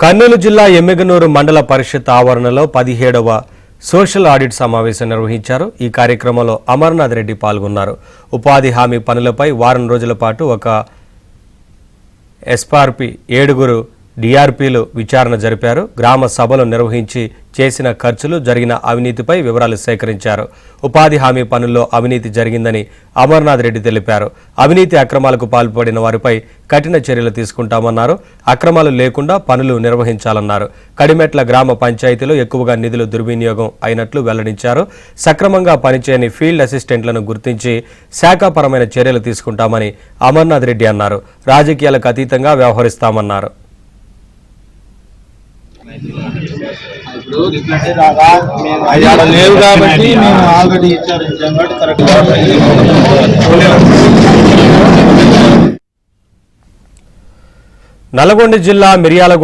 కర్నూలు జిల్లా ఎమ్మిగనూరు మండల పరిషత్ ఆవరణలో 17వ సోషల్ ఆడిట్ సమావేశం నిర్వహించారు. ఈ కార్యక్రమంలో అమర్నాథ్ రెడ్డి పాల్గొన్నారు. ఉపాధి హామీ పనులపై వారం రోజుల పాటు ఒక ఎస్ఆర్పి 7 డిఆర్పీలు విచారణ జరిపారు. గ్రామ సభలు నిర్వహించి చేసిన ఖర్చులు, జరిగిన అవినీతిపై వివరాలు సేకరించారు. ఉపాధి హామీ పనుల్లో అవినీతి జరిగిందని అమర్నాథ్ రెడ్డి తెలిపారు. అవినీతి అక్రమాలకు పాల్పడిన వారిపై కఠిన చర్యలు తీసుకుంటామన్నారు. అక్రమాలు లేకుండా పనులు నిర్వహించాలన్నారు. కడిమెట్ల గ్రామ పంచాయతీలో ఎక్కువగా నిధులు దుర్వినియోగం అయినట్లు వెల్లడించారు. సక్రమంగా పనిచేయని ఫీల్డ్ అసిస్టెంట్లను గుర్తించి శాఖాపరమైన చర్యలు తీసుకుంటామని అమర్నాథ్ రెడ్డి అన్నారు. రాజకీయాలకు అతీతంగా వ్యవహరిస్తామన్నారు. నల్గొండ జిల్లా మిర్యాలగూడ